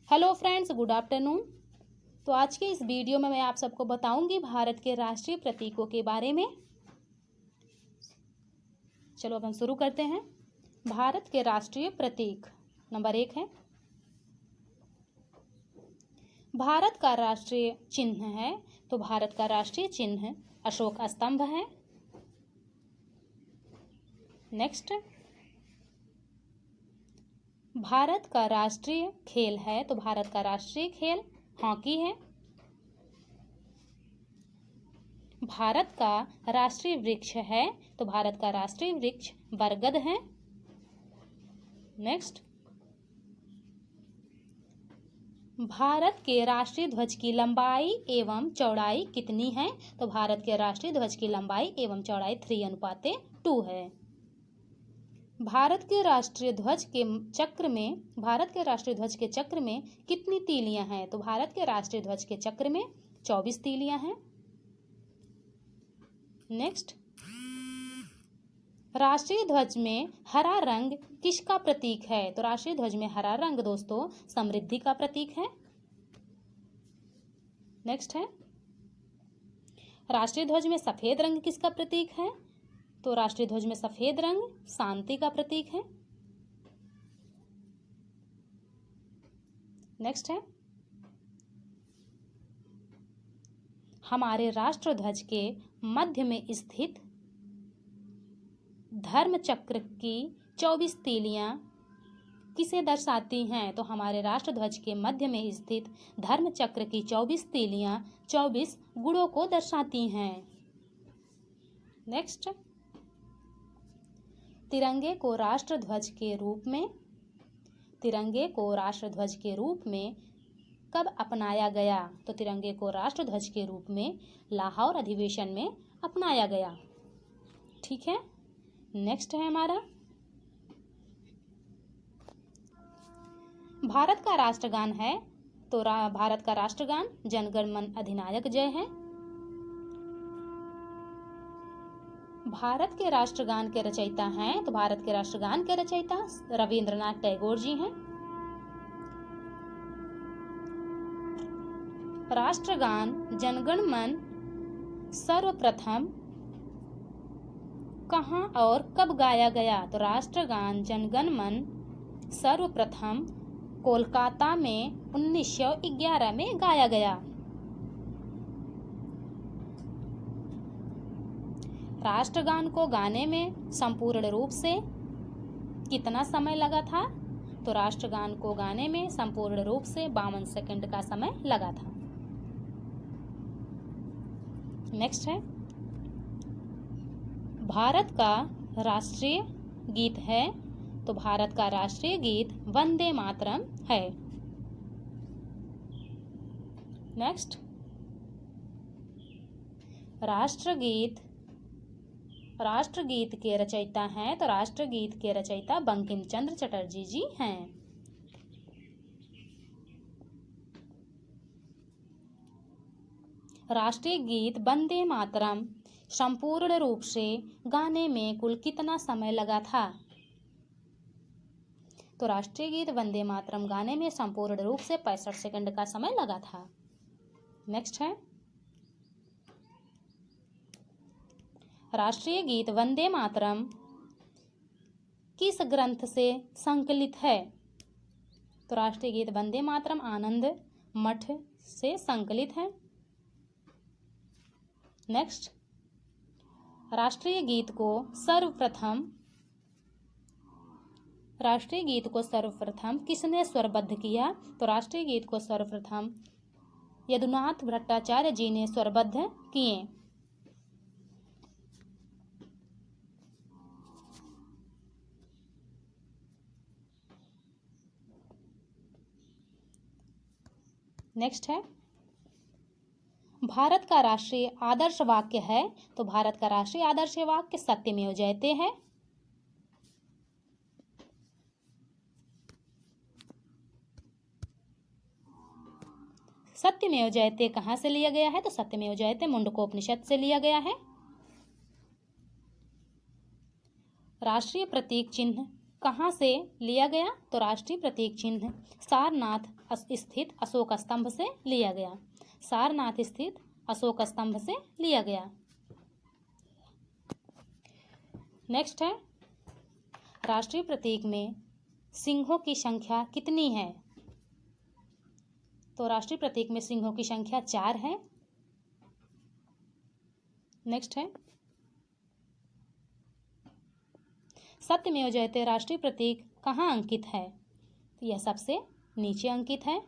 Hello friends, good afternoon. तो आज के इस वीडियो में मैं आप सबको बताऊंगी भारत के राष्ट्रीय प्रतीकों के बारे में। चलो अब हम शुरू करते हैं। भारत के राष्ट्रीय प्रतीक नंबर 1 है। भारत का राष्ट्रीय चिन्ह है, तो भारत का राष्ट्रीय चिन्ह अशोक स्तंभ है। नेक्स्ट, भारत का राष्ट्रीय खेल है, तो भारत का राष्ट्रीय खेल हॉकी है। भारत का राष्ट्रीय वृक्ष है, तो भारत का राष्ट्रीय वृक्ष बरगद है। नेक्स्ट, भारत के राष्ट्रीय ध्वज की लंबाई एवं चौड़ाई कितनी है? तो भारत के राष्ट्रीय ध्वज की लंबाई एवं चौड़ाई 3:2 है। भारत के राष्ट्रीय ध्वज के चक्र में कितनी तीलियां हैं? तो भारत के राष्ट्रीय ध्वज के चक्र में 24 तीलियां हैं। नेक्स्ट, राष्ट्रीय ध्वज में हरा रंग किसका प्रतीक है? तो राष्ट्रीय ध्वज में हरा रंग दोस्तों समृद्धि का प्रतीक है। नेक्स्ट है, राष्ट्रीय ध्वज में सफेद रंग किसका प्रतीक है? तो राष्ट्रीय ध्वज में सफेद रंग शांति का प्रतीक है। नेक्स्ट है, हमारे राष्ट्र ध्वज के मध्य में स्थित धर्म चक्र की 24 तीलियां किसे दर्शाती हैं? तो हमारे राष्ट्र ध्वज के मध्य में स्थित धर्म चक्र की 24 तीलियां 24 गुणों को दर्शाती हैं। नेक्स्ट, तिरंगे को राष्ट्र ध्वज के रूप में कब अपनाया गया? तो तिरंगे को राष्ट्र ध्वज के रूप में लाहौर अधिवेशन में अपनाया गया। ठीक है। नेक्स्ट है हमारा, भारत का राष्ट्रगान है, तो भारत का राष्ट्रगान जन गण मन अधिनायक जय है। भारत के राष्ट्रगान के रचयिता हैं, तो भारत के राष्ट्रगान के रचयिता रविंद्रनाथ टैगोर जी हैं। राष्ट्रगान जनगण मन सर्वप्रथम कहाँ और कब गाया गया? तो राष्ट्रगान जनगण मन सर्वप्रथम कोलकाता में 1911 में गाया गया। राष्ट्रगान को गाने में संपूर्ण रूप से कितना समय लगा था? तो राष्ट्रगान को गाने में संपूर्ण रूप से 52 सेकंड का समय लगा था। नेक्स्ट है, भारत का राष्ट्रीय गीत है, तो भारत का राष्ट्रीय गीत वंदे मातरम है। नेक्स्ट, राष्ट्रगीत के रचयिता हैं, तो राष्ट्रगीत के रचयिता बंकिम चंद्र चटर्जी जी हैं। राष्ट्रीय गीत वंदे मातरम संपूर्ण रूप से गाने में कुल कितना समय लगा था? तो राष्ट्रीय गीत वंदे मातरम गाने में संपूर्ण रूप से 65 सेकंड का समय लगा था। नेक्स्ट है, राष्ट्रीय गीत वंदे मातरम किस ग्रंथ से संकलित है? तो राष्ट्रीय गीत वंदे मातरम आनंद मठ से संकलित है। नेक्स्ट, राष्ट्रीय गीत को सर्वप्रथम किसने स्वरबद्ध किया? तो राष्ट्रीय गीत को सर्वप्रथम यदुनाथ भट्टाचार्य जी ने स्वरबद्ध किए। नेक्स्ट है, भारत का राष्ट्रीय आदर्श वाक्य है, तो भारत का राष्ट्रीय आदर्श वाक्य सत्यमेव जयते है। सत्यमेव जयते कहाँ से लिया गया है? तो सत्यमेव जयते मुंडकोपनिषद से लिया गया है। राष्ट्रीय प्रतीक चिन्ह कहाँ से लिया गया? तो राष्ट्रीय प्रतीक चिन्ह सारनाथ स्थित अशोक स्तंभ से लिया गया। सारनाथ स्थित अशोक स्तंभ से लिया गया। नेक्स्ट है, राष्ट्रीय प्रतीक में सिंहों की संख्या कितनी है? तो राष्ट्रीय प्रतीक में सिंहों की संख्या 4 है। नेक्स्ट है, सत्यमेव जयते राष्ट्रीय प्रतीक कहाँ अंकित है? तो यह सबसे नीचे अंकित है।